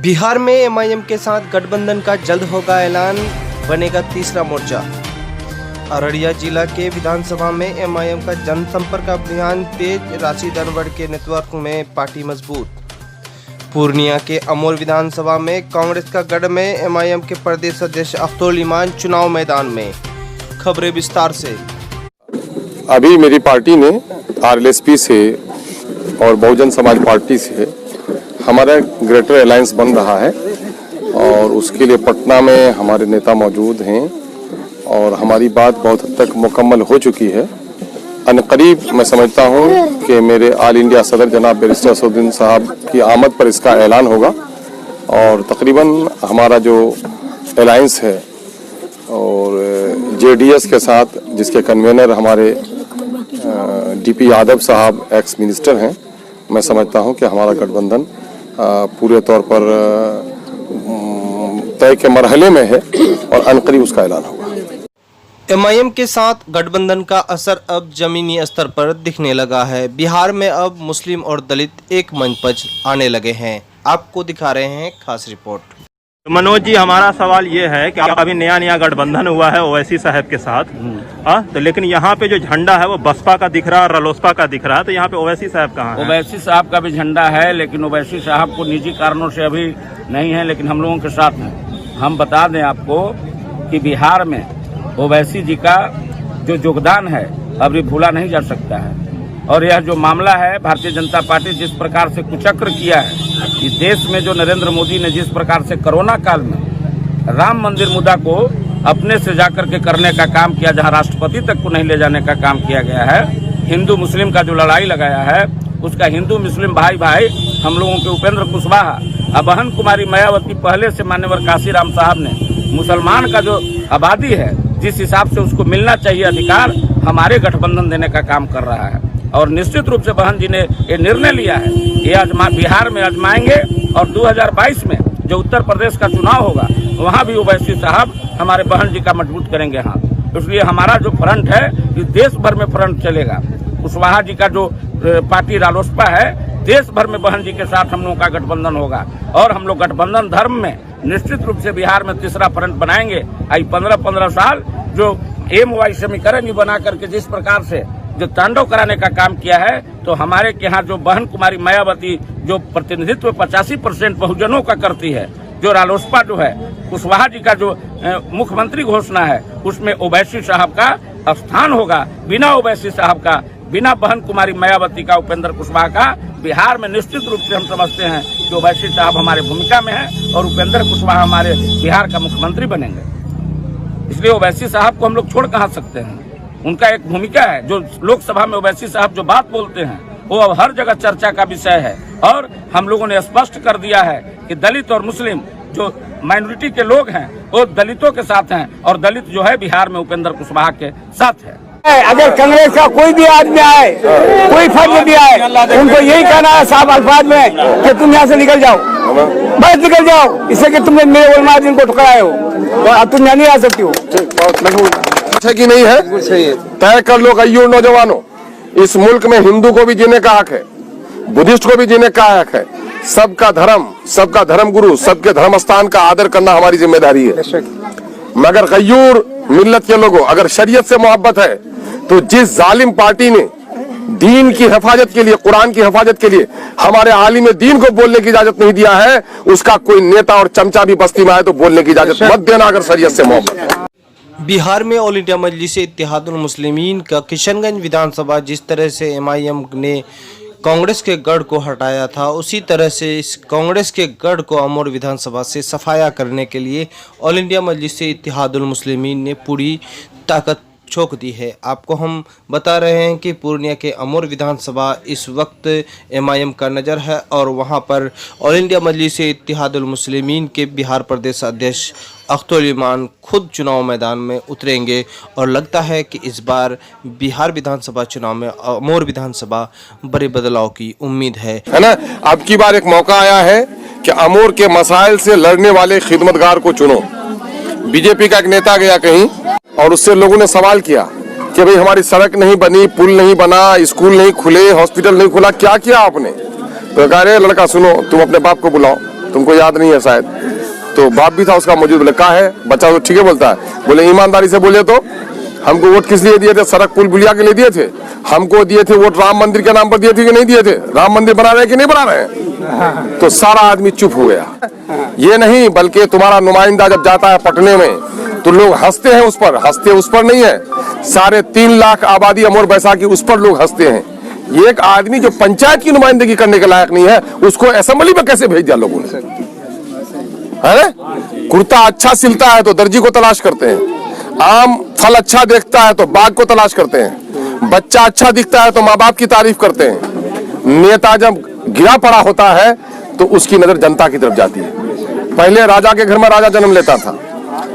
बिहार में एमआईएम के साथ गठबंधन का जल्द होगा ऐलान, बनेगा तीसरा मोर्चा। अररिया जिला के विधानसभा में एमआईएम का जनसंपर्क अभियान तेज, राशिद अनवर के नेतृत्व में पार्टी मजबूत। पूर्णिया के अमोर विधानसभा में कांग्रेस का गढ़ में एमआईएम के प्रदेश अध्यक्ष अख्तरुल ईमान चुनाव मैदान में। खबरें विस्तार से। अभी मेरी पार्टी ने आरएलएसपी से और बहुजन समाज पार्टी से हमारा ग्रेटर अलायंस बन रहा है और उसके लिए पटना में हमारे नेता मौजूद हैं और हमारी बात बहुत हद तक मुकम्मल हो चुकी है। अनकरीब मैं समझता हूं कि मेरे ऑल इंडिया सदर जनाब बैरिस्टर असदुद्दीन साहब की आमद पर इसका ऐलान होगा और तकरीबन हमारा जो अलायंस है और जेडीएस के साथ, जिसके कन्वीनर हमारे डीपी यादव साहब एक्स मिनिस्टर हैं, मैं समझता हूं कि हमारा गठबंधन पूरे तौर पर तय के मरहले में है और अनकरीब उसका ऐलान होगा। एमआईएम के साथ गठबंधन का असर अब जमीनी स्तर पर दिखने लगा है। बिहार में अब मुस्लिम और दलित एक मंच पर आने लगे हैं। आपको दिखा रहे हैं खास रिपोर्ट। मनोज जी, हमारा सवाल ये है कि अभी नया गठबंधन हुआ है ओवैसी साहब के साथ, तो लेकिन यहाँ पे जो झंडा है वो बसपा का दिख रहा है और रालोसपा का दिख रहा है, तो यहाँ पे ओवैसी साहब कहाँ है? ओवैसी साहब का भी झंडा है, लेकिन ओवैसी साहब को निजी कारणों से अभी नहीं है, लेकिन हम लोगों के साथ हैं। हम बता दें आपको कि बिहार में ओवैसी जी का जो योगदान है अभी भूला नहीं जा सकता है। और यह जो मामला है, भारतीय जनता पार्टी जिस प्रकार से कुचक्र किया है इस देश में, जो नरेंद्र मोदी ने जिस प्रकार से कोरोना काल में राम मंदिर मुद्दा को अपने से जाकर के करने का काम किया, जहां राष्ट्रपति तक को नहीं ले जाने का काम किया गया है, हिंदू मुस्लिम का जो लड़ाई लगाया है उसका हिंदू मुस्लिम भाई भाई हम लोगों के उपेंद्र कुशवाहा और बहन कुमारी मायावती, पहले से मान्यवर काशीराम साहब ने मुसलमान का जो आबादी है जिस हिसाब से उसको मिलना चाहिए अधिकार, हमारे गठबंधन देने का काम कर रहा है। और निश्चित रूप से बहन जी ने ये निर्णय लिया है, ये बिहार में आजमाएंगे और 2022 में जो उत्तर प्रदेश का चुनाव होगा वहाँ भी ओवैसी साहब हमारे बहन जी का मजबूत करेंगे हाथ। इसलिए हमारा जो फ्रंट है इस देश भर में फ्रंट चलेगा। कुशवाहा जी का जो पार्टी रालोसपा है, देश भर में बहन जी के साथ हम लोगों का गठबंधन होगा और हम लोग गठबंधन धर्म में निश्चित रूप से बिहार में तीसरा फ्रंट बनाएंगे। आई 15-15 साल जो एमवाई समीकरण बना करके जिस प्रकार से जो तांडव कराने का काम किया है, तो हमारे के यहाँ जो बहन कुमारी मायावती जो प्रतिनिधित्व 85% बहुजनों का करती है, जो रालोसपा जो है कुशवाहा जी का जो मुख्यमंत्री घोषणा है उसमें ओवैसी साहब का स्थान होगा। बिना ओवैसी साहब का, बिना बहन कुमारी मायावती का, उपेंद्र कुशवाहा का बिहार में निश्चित रूप से हम समझते हैं कि ओवैसी साहब हमारे भूमिका में है और उपेंद्र कुशवाहा हमारे बिहार का मुख्यमंत्री बनेंगे। इसलिए ओवैसी साहब को हम लोग छोड़ कहाँ सकते हैं। उनका एक भूमिका है, जो लोकसभा में ओवैसी साहब जो बात बोलते हैं वो अब हर जगह चर्चा का विषय है। और हम लोगों ने स्पष्ट कर दिया है कि दलित और मुस्लिम जो माइनॉरिटी के लोग हैं वो दलितों के साथ हैं और दलित जो है बिहार में उपेंद्र कुशवाहा के साथ है। अगर कांग्रेस का कोई भी आदमी आए, कोई फर्ज भी आए, उनको यही कहना है साफ अल्फाज में कि तुम यहाँ से निकल जाओ, बस निकल जाओ, इससे कि तुमने मेरे उलमा दिन को ठुकराए हो तो तुम यहाँ नहीं आ सकती हो। अच्छा की नहीं है, तय कर लो कईयों नौजवानों, इस मुल्क में हिंदू को भी जीने का हक है, बुद्धिस्ट को भी जीने का हक है। सबका धर्म गुरु, सबके धर्म स्थान का आदर करना हमारी जिम्मेदारी है। मगर गयूर मिल्लत के लोगों, अगर शरीयत से मोहब्बत है तो जिस जालिम पार्टी ने दीन की हिफाजत के लिए, कुरान की हिफाजत के लिए हमारे आलिम दीन को बोलने की इजाजत नहीं दिया है, उसका कोई नेता और चमचा भी बस्ती में आए तो बोलने की इजाजत मत देना अगर शरीयत से मोहब्बत है। बिहार में ऑल इंडिया मजलिस इत्तेहादुल मुस्लिमीन का किशनगंज विधानसभा जिस तरह से एमआईएम ने कांग्रेस के गढ़ को हटाया था, उसी तरह से इस कांग्रेस के गढ़ को अमोर विधानसभा से सफाया करने के लिए ऑल इंडिया मजलिस इत्तेहादुल मुस्लिमीन ने पूरी ताकत झोंक दी है। आपको हम बता रहे हैं कि पूर्णिया के अमोर विधानसभा इस वक्त एमआईएम का नज़र है और वहां पर ऑल इंडिया मजलिस इत्तेहादुल मुस्लिमीन के बिहार प्रदेश अध्यक्ष अख्तरुल ईमान खुद चुनाव मैदान में उतरेंगे और लगता है कि इस बार बिहार विधानसभा चुनाव में अमोर विधानसभा बड़े बदलाव की उम्मीद है ना। अब की बार एक मौका आया है कि अमोर के मसाइल से लड़ने वाले खिदमतगार को चुनो। बीजेपी का एक नेता गया कहीं और उससे लोगों ने सवाल किया कि भाई हमारी सड़क नहीं बनी, पुल नहीं बना, स्कूल नहीं खुले, हॉस्पिटल नहीं खुला, क्या किया आपने? तो कह रहे लड़का सुनो, तुम अपने बाप को बुलाओ, तुमको याद नहीं है शायद, तो बाप भी था उसका मौजूद। बोले कहा है बच्चा, तो ठीक है बोलता है। बोले ईमानदारी से बोले तो हमको वोट किस लिए दिए थे? सड़क पुल बुलिया के लिए दिए थे? हमको दिए थे वोट राम मंदिर के नाम पर दिए थे कि नहीं दिए थे? राम मंदिर बना रहे हैं कि नहीं बना रहे हैं? तो सारा आदमी चुप हो गया। ये नहीं, बल्कि तुम्हारा नुमाइंदा जब जाता है पटने में तो लोग हंसते हैं उस पर, हंसते उस पर नहीं है। 3.5 लाख आबादी अमर बैसाखी, उस पर लोग हंसते हैं। एक आदमी जो पंचायत की नुमाइंदगी करने के लायक नहीं है, उसको असेंबली में कैसे भेज दिया लोगों ने? है? कुर्ता अच्छा सिलता है तो दर्जी को तलाश करते हैं, आम फल अच्छा देखता है तो बाग को तलाश करते हैं, बच्चा अच्छा दिखता है तो माँ बाप की तारीफ करते हैं। नेता जब गिरा पड़ा होता है तो उसकी नजर जनता की तरफ जाती है। पहले राजा के घर में राजा जन्म लेता था,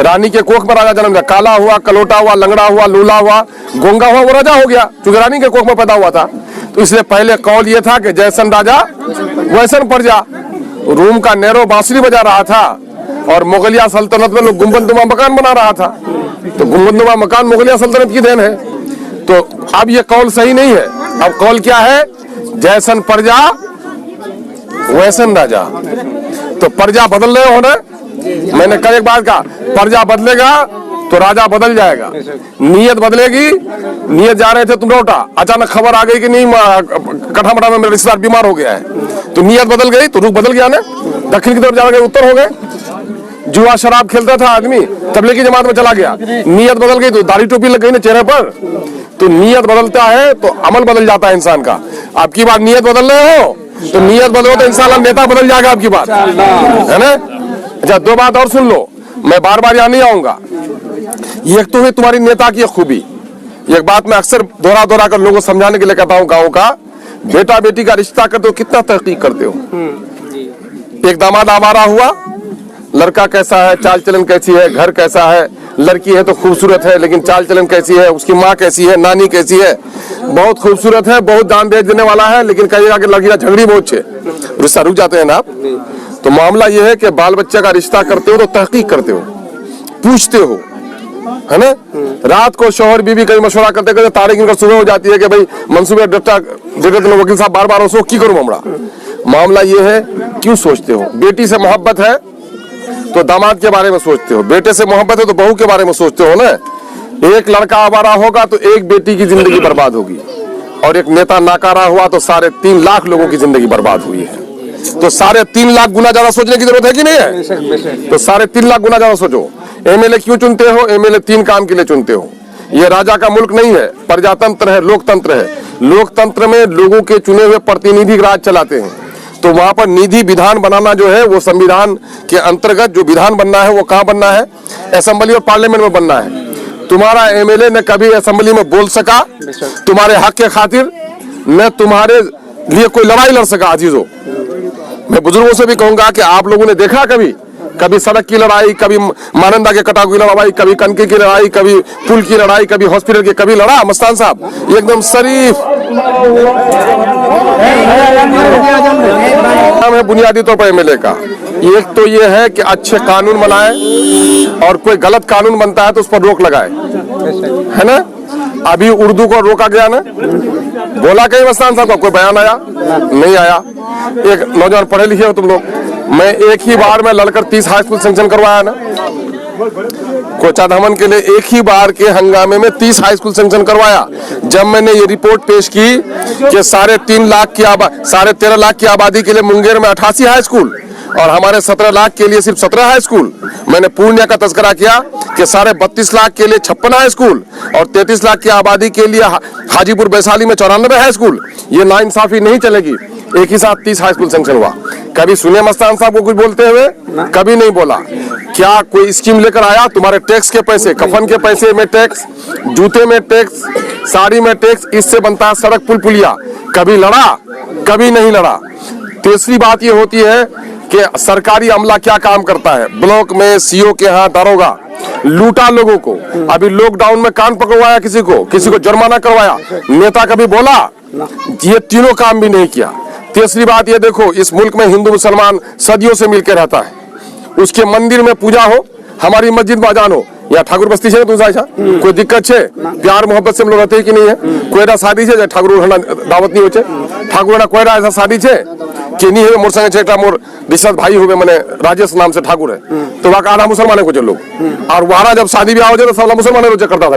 रानी के कोख में राजा जन्म लिया। काला हुआ, कलोटा हुआ, लंगड़ा हुआ, लूला हुआ, गोंगा हुआ, वो राजा हो गया क्योंकि रानी के कोख में पैदा हुआ था। तो इसलिए पहले कौल ये था कि जैसन राजा वैसन प्रजा। रूम का नेरो बांसुरी बजा रहा था और मुगलिया सल्तनत में लोग गुंबदनुमा मकान बना रहा था। तो गुंबदनुमा मकान मुगलिया सल्तनत की देन है। तो अब ये कौल सही नहीं है। अब कौल क्या है? जैसन प्रजा वैसन राजा। तो प्रजा बदल रहे हो ना। मैंने कल एक बात कहा, प्रजा बदलेगा तो राजा बदल जाएगा। नीयत बदलेगी। नीयत जा रहे थे तुम रोटा, अचानक खबर आ गई कि नहीं कठामठा में मेरा रिश्तेदार बीमार हो गया है, तो नीयत बदल गई तो रुख बदल गया ना। दक्षिण की तरफ जा गए, उत्तर हो गए। जुआ शराब खेलता था आदमी, तबलीगी जमात में चला गया, नीयत बदल गई तो दाढ़ी टोपी लग गई ना चेहरे पर। तो नीयत बदलता है तो अमल बदल जाता है इंसान का। आपकी बात नीयत बदल रहे हो तो नीयत बदलो तो इंशाल्लाह नेता बदल जाएगा आपकी बात, है ना। अच्छा, दो बात और सुन लो, मैं बार बार यहाँ नहीं आऊंगा। एक तो है तुम्हारी नेता की खूबी। एक बात मैं अक्सर दोहरा दोहरा कर लोगों को समझाने के लिए कहता हूँ, गाँव का बेटा बेटी का रिश्ता करते हो कितना तहकीक करते हो। एक दामाद आवारा हुआ, लड़का कैसा है, चाल चलन कैसी है, घर कैसा है, लड़की है तो खूबसूरत है लेकिन चाल चलन कैसी है, उसकी माँ कैसी है, नानी कैसी है, बहुत खूबसूरत है, बहुत दान दे देने वाला है, लेकिन कहिएगा कि लड़की झगड़ी बहुत छे, रिश्ता रुक जाते हैं ना आप। तो मामला यह है कि बाल बच्चे का रिश्ता करते हो तो तहकीक करते हो, पूछते हो, है ना। रात को शौहर बीवी कहीं मशवरा करते करते तारीख इनका सुबह हो जाती है कि भाई मंसूबे वकील साहब बार बार उसको की करूं हमरा। मामला ये है, क्यों सोचते हो? बेटी से मोहब्बत है तो दामाद के बारे में सोचते हो, बेटे से मोहब्बत है तो बहू के बारे में सोचते हो ना। एक लड़का आवारा होगा तो एक बेटी की जिंदगी बर्बाद होगी, और एक नेता नाकारा हुआ तो 3.5 लाख लोगों की जिंदगी बर्बाद हुई है। तो 3.5 लाख गुना ज्यादा सोचने की जरूरत है कि नहीं है? तो 3.5 लाख गुना ज्यादा सोचो। एमएलए क्यों चुनते हो? एमएलए 3 काम के लिए चुनते हो। ये राजा का मुल्क नहीं है, प्रजातंत्र है, लोकतंत्र है। लोकतंत्र में लोगों के चुने हुए प्रतिनिधि राज चलाते हैं। तो वहां पर निधि विधान बनाना जो है वो संविधान के अंतर्गत जो विधान बनना है वो कहाँ बनना है? असेंबली और पार्लियामेंट में बनना है। तुम्हारा एमएलए ने कभी असेंबली में बोल सका तुम्हारे हक के खातिर, न तुम्हारे लिए कोई लड़ाई लड़ सका। अजीजों, मैं बुजुर्गों से भी कहूंगा कि आप लोगों ने देखा कभी सड़क की लड़ाई, कभी मानंदा के कटाव की लड़ाई, कभी कनके की लड़ाई, कभी पुल की लड़ाई, कभी हॉस्पिटल की, कभी लड़ा मस्तान साहब? एकदम शरीफ नाम है बुनियादी तौर पर एमएलए का। एक तो ये है कि अच्छे कानून बनाए और कोई गलत कानून बनता है तो उस पर रोक लगाए, है ना। अभी उर्दू को रोका गया ना, बोला कहीं मस्तान साहब का कोई बयान आया? नहीं आया। एक नौजवान पढ़े लिखे हो तुम लोग, मैं एक ही बार में लड़कर 30 हाई स्कूल सैंक्शन करवाया ना कोचा धमन के लिए। एक ही बार के हंगामे में 30 हाई स्कूल सैंक्शन करवाया। जब मैंने ये रिपोर्ट पेश की कि 13.5 लाख की आबादी के लिए मुंगेर में 88 हाई स्कूल और हमारे 17 लाख के लिए सिर्फ 17 हाई स्कूल। मैंने पूर्णिया का तस्करा किया कि 32.5 लाख के लिए 56 हाई स्कूल और 33 लाख की आबादी के लिए हाजीपुर वैशाली में 94 हाई स्कूल। ये नाइंसाफी नहीं चलेगी। एक ही साथ 30 हाई स्कूल सैंक्शन हुआ। कभी सुने मस्तान साहब को कुछ बोलते हुए? कभी नहीं बोला। क्या कोई स्कीम लेकर आया? तुम्हारे टैक्स के पैसे, कफन के पैसे में टैक्स, जूते में टैक्स, साड़ी में टैक्स, इससे बनता है सड़क पुल पुलिया। कभी लड़ा? कभी नहीं लड़ा। तीसरी बात ये होती है कि सरकारी अमला क्या काम करता है? ब्लॉक में सीओ के यहाँ दारोगा लूटा लोगों को। अभी लॉकडाउन में कान पकड़वाया किसी को जुर्माना करवाया। नेता कभी बोला? ये तीनों काम भी नहीं किया। तीसरी बात ये देखो, इस मुल्क में हिंदू मुसलमान सदियों से मिलकर रहता है। उसके मंदिर में पूजा हो, हमारी मस्जिद में अजान हो, या ठाकुर बस्ती है तुम कोई दिक्कत है? प्यार मोहब्बत से हम लोग रहते हैं कि नहीं है? कोई शादी है ठाकुर दावत नहीं हो, ठाकुर कोई ऐसा शादी है केनी है मोर संगे छेटा मोर रिश्तेदार भाई हुए मैंने राजेश नाम से ठाकुर है, तो वहाँ का आधा मुसलमान है कुछ लोग, और वहाँ जब शादी ब्याह हो जाए तो सब मुसलमान रोजे करता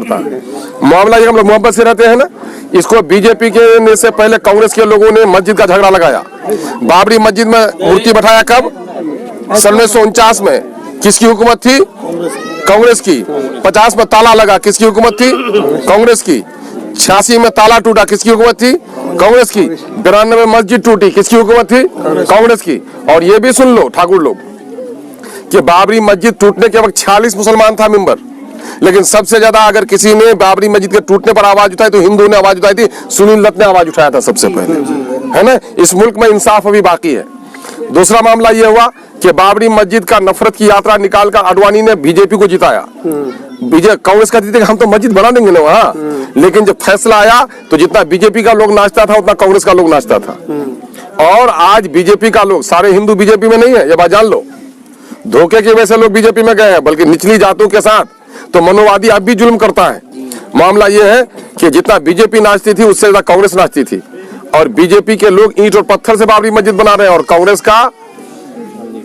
मामला ये हम लोग मोहब्बत से रहते हैं ना। इसको बीजेपी के ने से पहले कांग्रेस के लोगों ने मस्जिद का झगड़ा लगाया, बाबरी मस्जिद में मूर्ति बैठाया कब? 1949 में। किसकी हुकूमत थी? कांग्रेस की। 50 में ताला लगा, किसकी हुकूमत थी? कांग्रेस की। 86 में ताला टूटा, किसकी हुकूमत थी? कांग्रेस की। 92 में मस्जिद टूटी, किसकी हुकूमत थी? कांग्रेस की। और ये भी सुन लो ठाकुर लोग कि बाबरी मस्जिद टूटने के वक्त 46 मुसलमान था मेंबर, लेकिन सबसे ज्यादा अगर किसी ने बाबरी मस्जिद के टूटने पर आवाज उठाई तो हिंदू ने आवाज उठाई थी, सुनील दत्त ने आवाज उठाया था सबसे पहले, है ना। इस मुल्क में इंसाफ अभी बाकी है। दूसरा मामला यह हुआ कि बाबरी मस्जिद का नफरत की यात्रा निकालकर आडवाणी ने बीजेपी को जिताया। कांग्रेस कहती थी कि हम तो मस्जिद बना देंगे ना वहाँ, लेकिन जब फैसला आया तो जितना बीजेपी का लोग नाचता था उतना कांग्रेस का लोग नाचता था। और आज बीजेपी का लोग, सारे हिंदू बीजेपी में नहीं है, ये बात जान लो। धोखे की वजह से लोग बीजेपी में गए हैं, बल्कि निचली जातों के साथ तो मनोवादी अब भी जुल्म करता है। मामला यह है कि जितना बीजेपी नाचती थी उससे ज्यादा कांग्रेस नाचती थी, और बीजेपी के लोग ईंट और पत्थर से बाबरी मस्जिद बना रहे हैं, और कांग्रेस का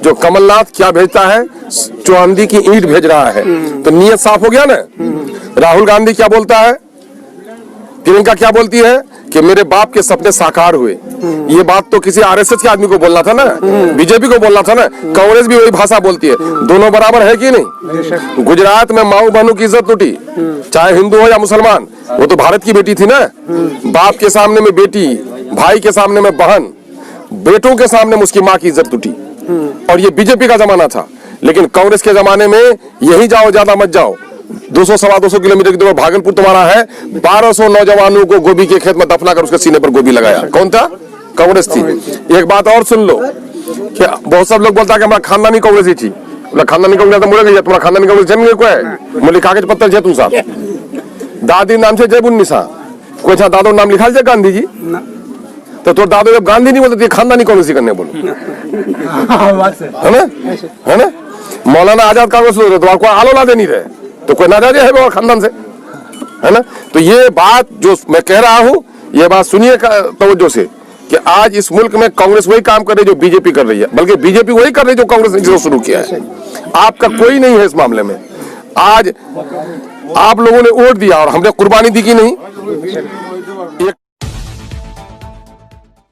जो कमलनाथ क्या भेजता है? चांदी की ईंट भेज रहा है। तो नियत साफ हो गया ना। राहुल गांधी क्या बोलता है, प्रियंका क्या बोलती है कि मेरे बाप के सपने साकार हुए। ये बात तो किसी आरएसएस के आदमी को बोलना था ना, बीजेपी को बोलना था ना। कांग्रेस भी वही भाषा बोलती है। दोनों बराबर है कि नहीं? गुजरात में माऊ बहनों की इज्जत टूटी, चाहे हिंदू हो या मुसलमान, वो तो भारत की बेटी थी ना। बाप के सामने में बेटी, भाई के सामने में बहन, बेटों के सामने में उसकी माँ की इज्जत टूटी। और ये बीजेपी का जमाना था। लेकिन कांग्रेस के जमाने में यही जाओ ज्यादा मत जाओ, 200-250 किलोमीटर की दूर भागलपुर तुम्हारा है, 1200 नौजवानों को गोभी के खेत में दफना कर उसके सीने पर गोभी लगाया। कौन था? कांग्रेस थी। एक बात और सुन लो कि बहुत सब लोग बोलता है कि हमारा खानदानी कांग्रेस ही थी। खानदानी कांग्रेस तो मुड़े गई, तुम्हारा खानदानी कांग्रेस जन्म को है, मुझे कागज पत्तर है तुम साहब। दादी नाम से जयबुन्निसा, कोई अच्छा दादो नाम लिखा है गांधी जी, तो तोर दादो जब गांधी नहीं बोलते खानदानी कांग्रेस ही करने बोलो, है ना। मौलाना आजाद कांग्रेस तो आपको आलोला देनी रहे, तो कोई नाराज है खानदान से, है ना। तो ये बात जो मैं कह रहा हूं, ये बात सुनिए तवज्जो से कि आज इस मुल्क में कांग्रेस वही काम कर रही है जो बीजेपी कर रही है, बल्कि बीजेपी वही कर रही है जो कांग्रेस ने जिसको शुरू किया है। आपका कोई नहीं है इस मामले में। आज आप लोगों ने वोट दिया और हमने कुर्बानी दी कि नहीं?